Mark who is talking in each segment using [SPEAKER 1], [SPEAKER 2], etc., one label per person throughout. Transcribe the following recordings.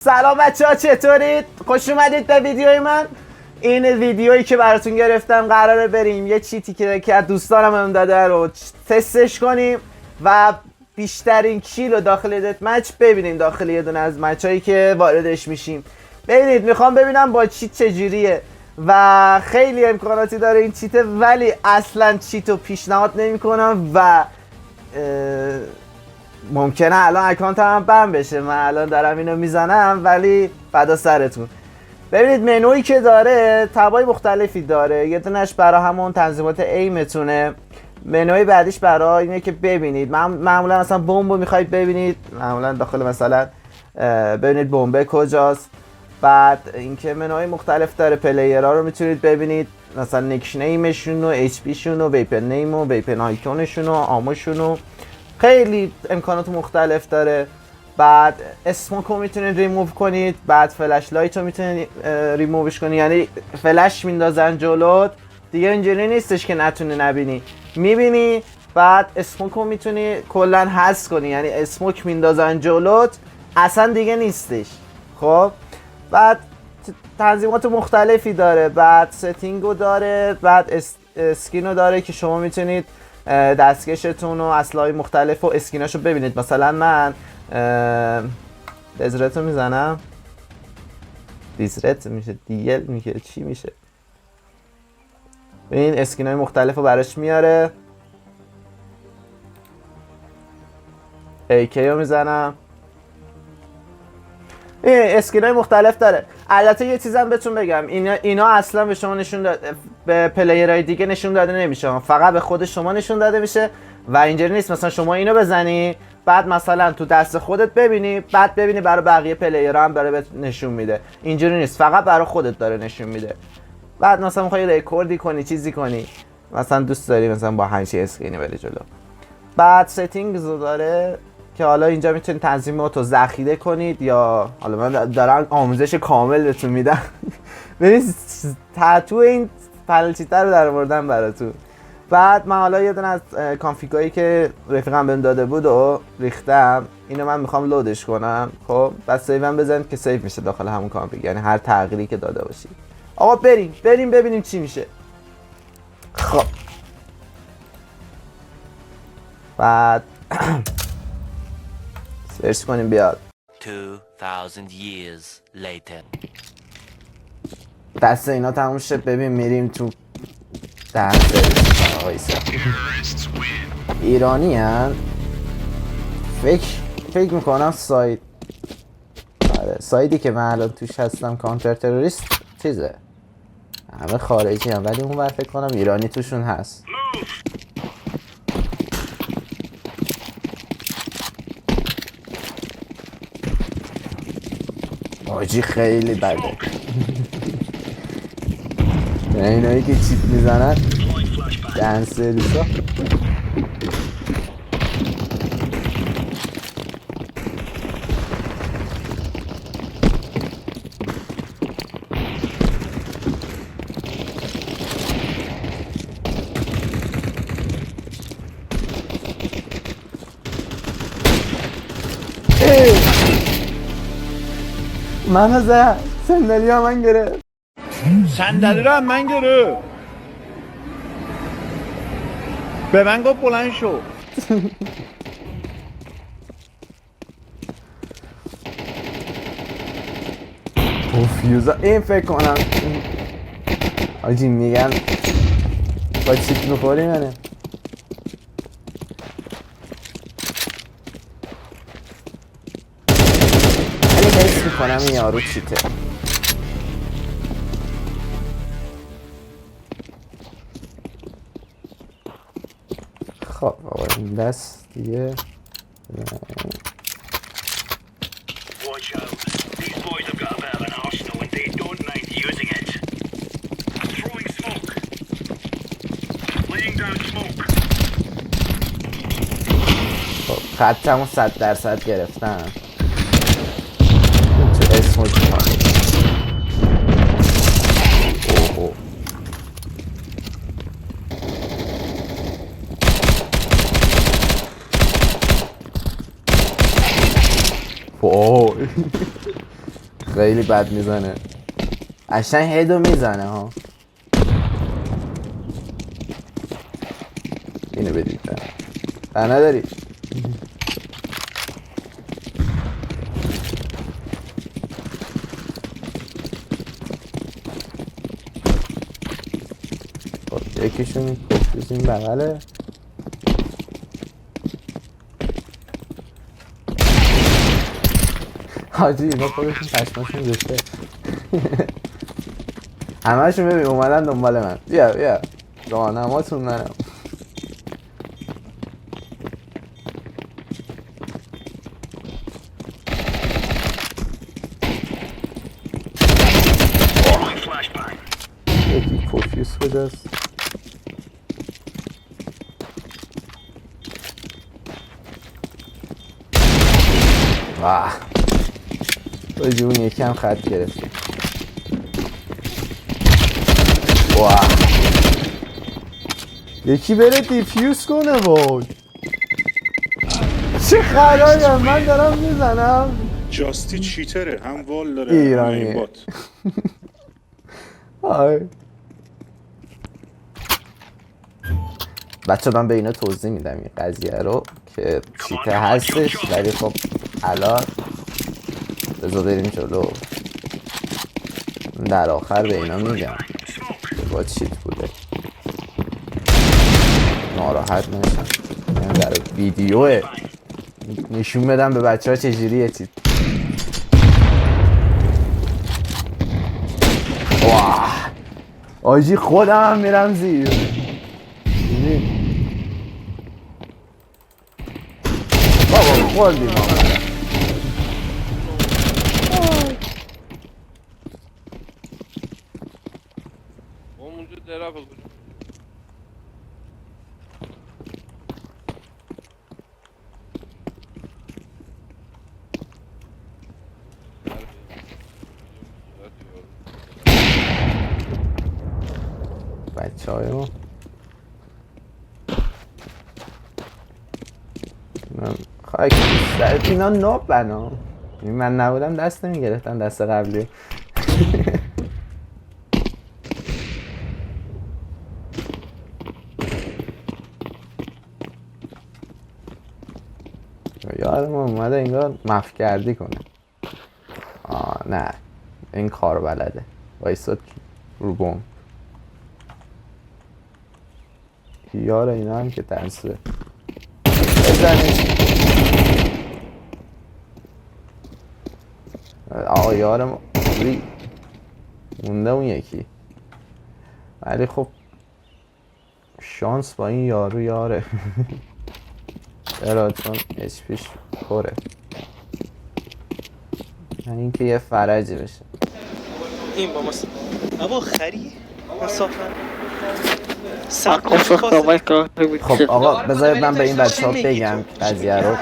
[SPEAKER 1] سلام بچه ها، چطورید؟ خوش اومدید به ویدیوی من. این ویدیویی که براتون گرفتم قراره بریم یه چیتی که از دوستانم هم داده رو تستش کنیم و بیشترین کیل رو داخل دت مچ ببینیم، داخل یه دونه از مچ هایی که واردش میشیم. ببینید، میخوام ببینم با چیت چجوریه و خیلی امکاناتی داره این چیته، ولی اصلا چیت رو پیشنهاد نمی کنم و ممکنه الان اکانت هم بند بشه. من الان دارم اینو میزنم ولی فدا سرتون. ببینید منویی که داره تبای مختلفی داره. یه دونش برای همون تنظیمات ایمتونه. منوی بعدیش برای اینه که ببینید معمولا مثلا بمب میخواید ببینید، معمولا داخل مثلا ببینید بمب کجاست. بعد اینکه منوی مختلف داره، پلیرها رو میتونید ببینید، مثلا نیک نیمشون و اچ پی شون و ویپن نیم و ویپن آیکونشون و آموشون و خیلی امکانات مختلف داره. بعد اسموک رو میتونید ریموو کنید، بعد فلش لایت رو میتونید ریمووش کنید، یعنی فلش میندازن جلوت دیگه اینجوری نیستش که نتونی نبینی، میبینی. بعد اسموک رو میتونی کلا حذف کنی، یعنی اسموک میندازن جلوت اصلا دیگه نیستش. خب بعد تنظیمات مختلفی داره، بعد ستینگ رو داره، بعد اسکین رو داره که شما میتونید دستکشتون و اسلحه‌های مختلف و اسکیناشو ببینید. مثلا من دزرت رو میزنم، دیزرت میشه، دیل میشه، چی میشه؟ این اسکینای مختلف رو براش میاره. AK رو میزنم. این اسکینای مختلف داره. البته یه چیزم بهتون بگم، اینا اصلا به شما نشون داده، به پلیرهای دیگه نشون داده نمیشه، فقط به خود شما نشون داده میشه و اینجوری نیست مثلا شما اینو بزنی بعد مثلا تو دست خودت ببینی، بعد ببینی برای بقیه پلیرها هم داره نشون میده. اینجوری نیست، فقط برای خودت داره نشون میده. بعد مثلا میخوای رکوردی کنی، چیزی کنی، مثلا دوست داری مثلا با همین اسکینی بری جلو. بعد ستینگز داره که حالا اینجا میتونید تنظیمات رو ذخیره کنید، یا حالا من دارم آموزش کامل بهتون میدم. ببینید تتو این پنل چیتر رو در آوردم براتون. بعد من حالا یه دونه از کانفیگایی که رفیقم بهم داده بود و ریختم، اینو من میخوام لودش کنم. خب بعد سیوم بزنید که سیو میشه داخل همون کانفیگ، یعنی هر تغییری که داده باشید. آقا بریم ببینیم چی میشه. خب بعد سرچ کنیم بیاد.
[SPEAKER 2] 2000 years later.
[SPEAKER 1] دست اینا تموم شد، ببین میریم تو دهن سرویس. آقای ایرانی هن؟ فکر میکنم سایدی که من الان توش هستم کانتر تروریست چیزه، همه خارجی هم، ولی اون ور فکر کنم ایرانی توشون هست. آجی خیلی بده. اینایی که چیت میزنن دهن سرویس ها. من زد صندلی ها من گرفت.
[SPEAKER 3] صندلی رو هم من گرفت. به من گفت بلند شو.
[SPEAKER 1] فیوزا این فکر کنم آجی میگن با چیت میخوری منه. ولی حس میکنم این یارو چیته. خب این دست دیگه خطمو 100% گرفتم تو اسموک. اوه اوه خیلی بد میزنه قشنگ هیدو میزنه ها. اینو بدید در نداری خب یکیشون پوفیوز این بغله حاجی اینا خودشون پشماشون ریخته همه‌شون ببین اومدن دنبال من. بیا راهنماتون منم. یکی پوفیوز کجاست؟ واه باید اون یکی هم خط گرفته. واه یکی بره دیفیوز کنه وای چه خدایم من دارم میزنم.
[SPEAKER 4] جاستی چیتره هم وال داره
[SPEAKER 1] ایرانیه.
[SPEAKER 4] هم بات.
[SPEAKER 1] آی بچه من به اینا توضیح میدم این قضیه رو که چیته هستش ولی خب الان بذار بریم جلو در آخر به اینا میگم که با چیت بوده ناراحت نشن. من در ویدیوه نشون بدم به بچه ها چجوریه چیت. واه آجی خودم هم میرم زیر. بابا خوردیم آمده
[SPEAKER 5] اونجا درا بگو
[SPEAKER 1] بچه های ما خواهی سرت اینا ناب بنا من نبودم دست نمیگرفتم دست قبلی. یادم اومده انگار مفکردی کنه. نه این کار بلده وایساد رو بوم یار اینا هم که تنسه بزنید. آقا یارم مونده اون یکی ولی خب شانس با این یارو یاره. چرا چون اچپیش پره اینکه یه فرجی بشه.
[SPEAKER 6] این با ماست ابا خری مسافر
[SPEAKER 1] خب آقا بذارید من به این بچه ها بگم قضیه رو.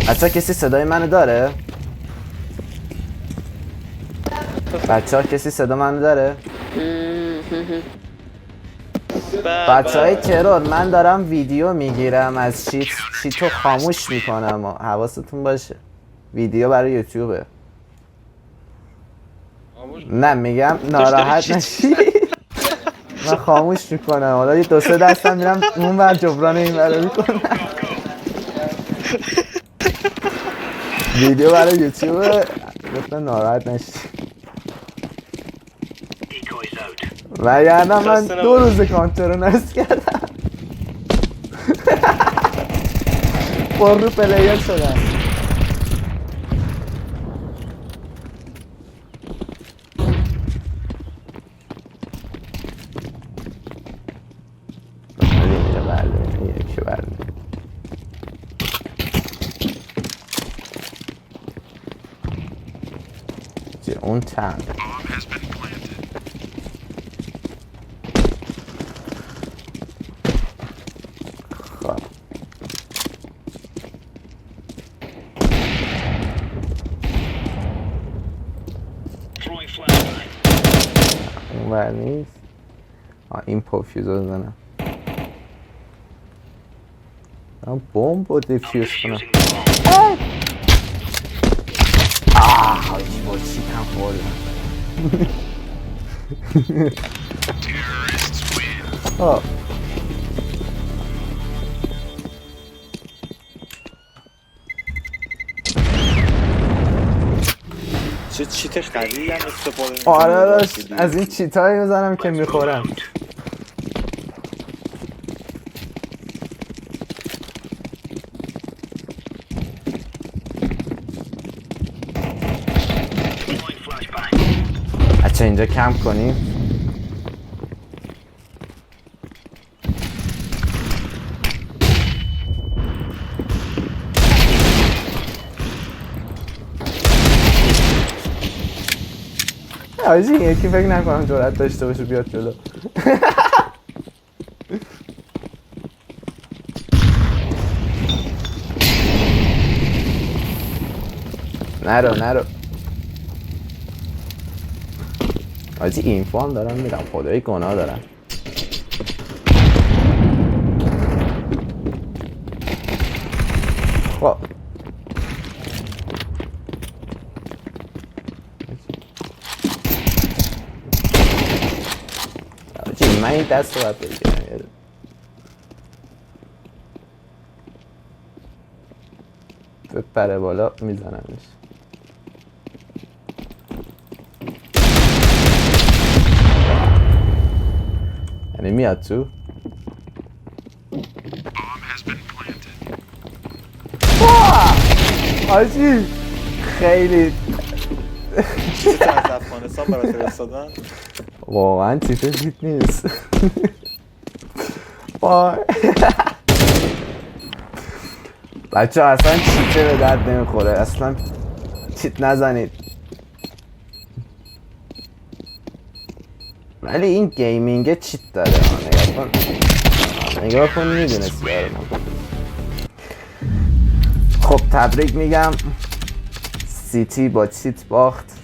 [SPEAKER 1] بچه ها کسی صدای منو داره؟ بچه ها کسی صدا منو داره؟ بچه های ترور من دارم ویدیو میگیرم از چیتو خاموش میکنم و حواستون باشه ویدیو برای یوتیوبه. نه میگم ناراحت نشی. من خاموش میکنم حالا یه دو سه دستم میرم اون بر جبران این برای میکنم. ویدیو برای یوتیوبه گفتم ناراحت نشی. و یعنی من 2 روز کانتر رو نصب کردم. پر رو پلیر شدم. میره برده یکی برده اون چند اون بر نیست. این پوفیوز رو بزنم من بومب رو دیفیوز کنم. چیت هم خوردم. آه
[SPEAKER 6] چه چیت قوی هم استفاده میکنی؟
[SPEAKER 1] آره داشت از این چیت هایی میزنم که میخورم. بچه اینجا کمپ کنیم. آجی یکی فکر نکنم جرأت داشته باشه بیاد جلو. نرو آجی اینفو هم دارم میرم، خدای گناه دارم. خب آجی من این دست رو باید بگیرم. بپره بالا میزنمش. یعنی میاد تو. آجی خیلی
[SPEAKER 6] چه از افغانستان برات فرستادن؟
[SPEAKER 1] واقعا چیت چیت نیست. وای بچه اصلا چیته به درد نمیخوره، اصلا چیت نزنید. ولی این گیمینگ چیت داره. نگاه کن میدونست یارو. خب تبریک میگم، سیتی با چیت باخت.